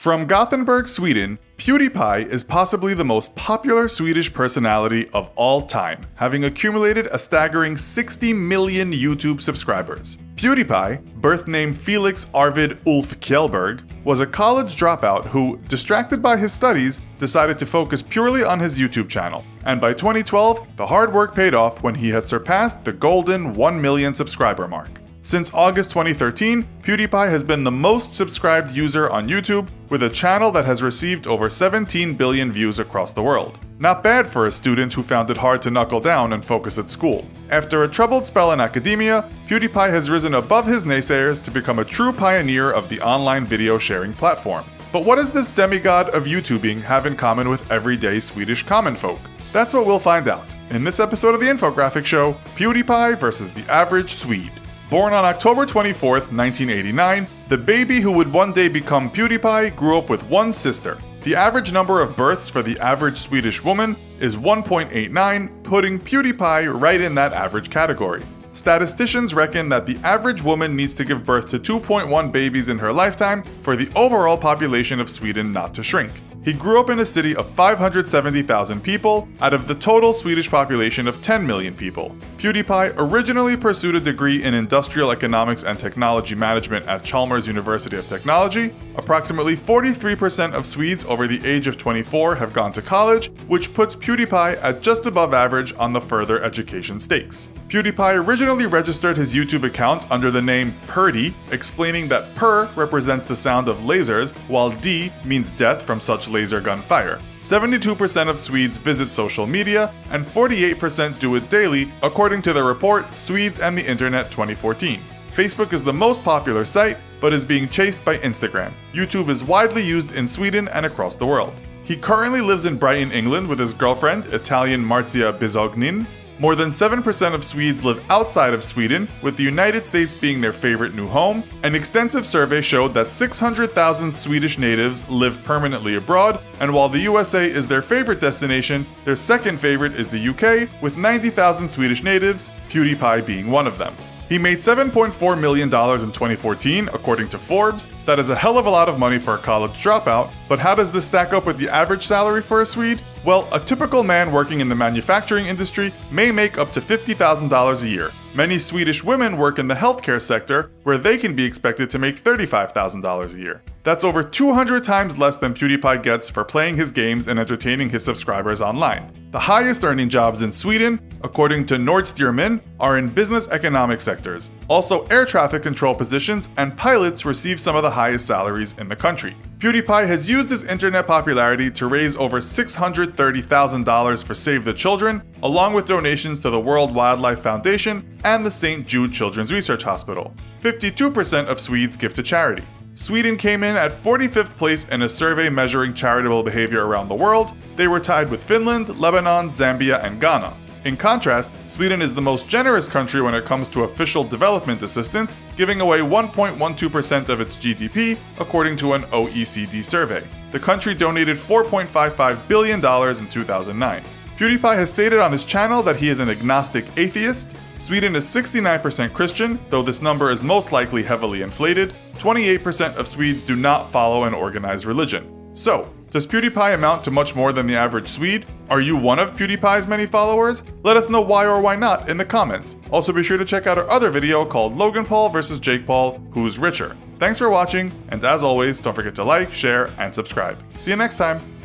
From Gothenburg, Sweden, Pewdiepie is possibly the most popular Swedish personality of all time, having accumulated a staggering 60 million YouTube subscribers. Pewdiepie, birth name Felix Arvid Ulf Kjellberg, was a college dropout who, distracted by his studies, decided to focus purely on his YouTube channel. And by 2012, the hard work paid off when he had surpassed the golden 1 million subscriber mark. Since August 2013, Pewdiepie has been the most subscribed user on YouTube, with a channel that has received over 17 billion views across the world. Not bad for a student who found it hard to knuckle down and focus at school. After a troubled spell in academia, Pewdiepie has risen above his naysayers to become a true pioneer of the online video sharing platform. But what does this demigod of YouTubing have in common with everyday Swedish common folk? That's what we'll find out in this episode of the Infographic Show, Pewdiepie versus the average Swede. Born on October 24, 1989, the baby who would one day become Pewdiepie grew up with one sister. The average number of births for the average Swedish woman is 1.89, putting Pewdiepie right in that average category. Statisticians reckon that the average woman needs to give birth to 2.1 babies in her lifetime for the overall population of Sweden not to shrink. He grew up in a city of 570,000 people out of the total Swedish population of 10 million people. Pewdiepie originally pursued a degree in Industrial Economics and Technology Management at Chalmers University of Technology. Approximately 43% of Swedes over the age of 24 have gone to college, which puts Pewdiepie at just above average on the further education stakes. Pewdiepie originally registered his YouTube account under the name Purdy, explaining that purr represents the sound of lasers, while D means death from such laser gun fire. 72% of Swedes visit social media, and 48% do it daily, according to the report Swedes and the Internet 2014. Facebook is the most popular site, but is being chased by Instagram. YouTube is widely used in Sweden and across the world. He currently lives in Brighton, England with his girlfriend, Italian Marzia Bisognin. More than 7% of Swedes live outside of Sweden, with the United States being their favorite new home. An extensive survey showed that 600,000 Swedish natives live permanently abroad, and while the USA is their favorite destination, their second favorite is the UK, with 90,000 Swedish natives, Pewdiepie being one of them. He made $7.4 million in 2014, according to Forbes. That is a hell of a lot of money for a college dropout, but how does this stack up with the average salary for a Swede? Well, a typical man working in the manufacturing industry may make up to $50,000 a year. Many Swedish women work in the healthcare sector, where they can be expected to make $35,000 a year. That's over 200 times less than Pewdiepie gets for playing his games and entertaining his subscribers online. The highest earning jobs in Sweden, according to Nordstjerman, are in business economic sectors. Also, air traffic control positions and pilots receive some of the highest salaries in the country. Pewdiepie has used his internet popularity to raise over $630,000 for Save the Children, along with donations to the World Wildlife Foundation and the St. Jude Children's Research Hospital. 52% of Swedes give to charity. Sweden came in at 45th place in a survey measuring charitable behavior around the world. They were tied with Finland, Lebanon, Zambia, and Ghana. In contrast, Sweden is the most generous country when it comes to official development assistance, giving away 1.12% of its GDP, according to an OECD survey. The country donated $4.55 billion in 2009. Pewdiepie has stated on his channel that he is an agnostic atheist. Sweden is 69% Christian, though this number is most likely heavily inflated. 28% of Swedes do not follow an organized religion. So, does Pewdiepie amount to much more than the average Swede? Are you one of Pewdiepie's many followers? Let us know why or why not in the comments. Also be sure to check out our other video called Logan Paul vs. Jake Paul, Who's Richer? Thanks for watching, and as always, don't forget to like, share, and subscribe. See you next time!